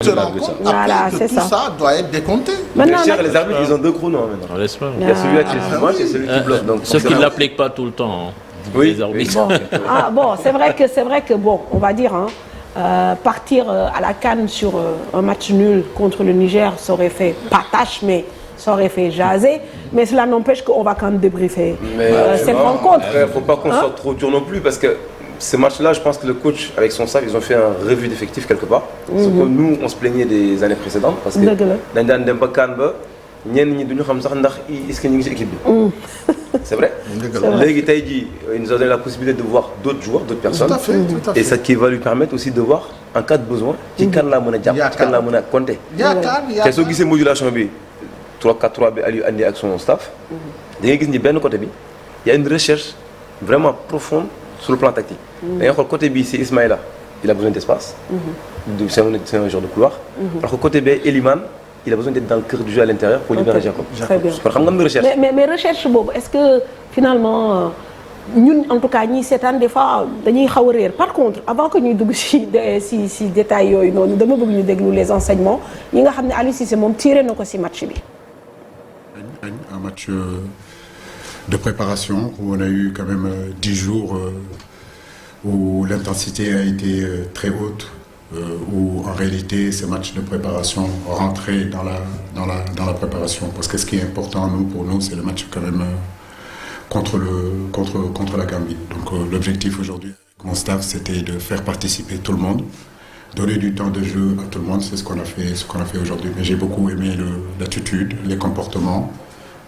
Se rend compte Voilà, après que tout ça doit être décompté. Maintenant, les arbitres, ils ont deux chronos maintenant. Il y a celui-là qui est sur match et celui qui bloque. Donc, Sauf qu'ils ne l'appliquent pas tout le temps. Oui, les arbitres. Bon, c'est vrai que bon, on va dire, partir à la CAN sur un match nul contre le Niger, ça aurait fait pas tâche, mais ça aurait fait jaser. Mais cela n'empêche qu'on va quand même débriefer cette rencontre. Il ne faut pas qu'on soit trop dur non plus parce que ce match-là, je pense que le coach, avec son staff, ils ont fait un revue d'effectifs quelque part. Sauf que nous, on se plaignait des années précédentes parce que dans le CAN, c'est vrai. Il nous a donné la possibilité de voir d'autres joueurs, d'autres personnes. Tout à fait, tout à fait. Et ça qui va lui permettre aussi de voir, en cas de besoin, qui can la monnaie, qui can la monnaie compter. Qu'est-ce que c'est modulation 3-4-3 avec son staff. Il y a une recherche vraiment profonde sur le plan tactique. D'ailleurs, côté B, c'est Ismaïla, il a besoin d'espace. C'est un genre de couloir. Alors que côté B, Eliman, il a besoin d'être dans le cœur du jeu à l'intérieur pour libérer Jacob. Très bien. Mais recherche, est-ce que finalement, nous, en tout cas, nous, cette année, des fois, nous avons. Par contre, avant que nous détaillions ces détails, nous devons les enseignements. Nous avons tiré nos matchs. Un match de préparation où on a eu quand même 10 jours où l'intensité a été très haute. Où en réalité ces matchs de préparation rentraient dans la préparation parce que ce qui est important pour nous c'est le match quand même contre la Gambie. Donc l'objectif aujourd'hui avec mon staff c'était de faire participer tout le monde, donner du temps de jeu à tout le monde, c'est ce qu'on a fait aujourd'hui. Mais j'ai beaucoup aimé l'attitude, les comportements,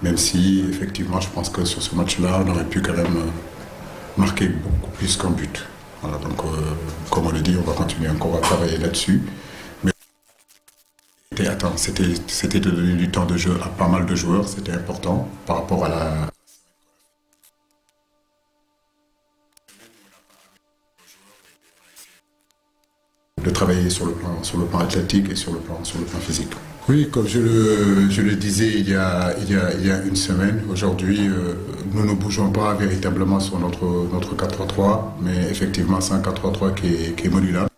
même si effectivement je pense que sur ce match-là on aurait pu quand même marquer beaucoup plus qu'un but. Voilà, donc, comme on le dit, on va continuer encore à travailler là-dessus. Mais c'était de donner du temps de jeu à pas mal de joueurs, c'était important par rapport à de travailler sur le plan athlétique et sur le plan physique. Oui, comme je le disais il y a une semaine, aujourd'hui, nous ne bougeons pas véritablement sur notre 4-3-3, mais effectivement c'est un 4-3-3 qui est modulable.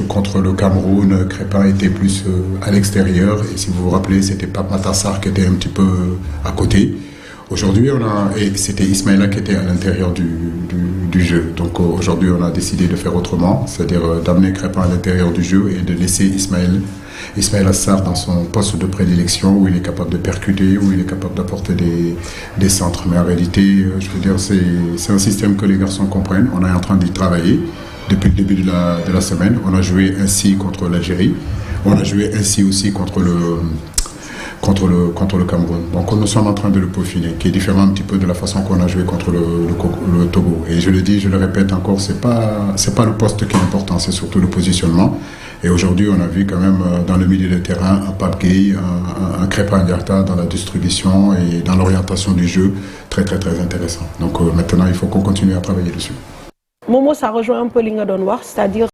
Contre le Cameroun, Crépin était plus à l'extérieur, et si vous vous rappelez, c'était Pape Matassar qui était un petit peu à côté. Aujourd'hui, c'était Ismaïla qui était à l'intérieur du jeu. Donc aujourd'hui, on a décidé de faire autrement, c'est-à-dire d'amener Crépin à l'intérieur du jeu et de laisser Ismaïla Sarr dans son poste de prédilection où il est capable de percuter, où il est capable d'apporter des centres. Mais en réalité, je veux dire, c'est un système que les garçons comprennent. On est en train d'y travailler depuis le début de la semaine. On a joué ainsi contre l'Algérie. On a joué ainsi aussi contre le Cameroun. Donc nous sommes en train de le peaufiner, qui est différent un petit peu de la façon qu'on a joué contre le Togo. Et je le dis, je le répète encore, c'est pas le poste qui est important, c'est surtout le positionnement. Et aujourd'hui, on a vu quand même dans le milieu de terrain un Pape Gueye, un Crépin Diatta dans la distribution et dans l'orientation du jeu, très très très intéressant. Donc maintenant, il faut qu'on continue à travailler dessus. Momo, ça rejoint un peu l'Inga Donwar, c'est-à-dire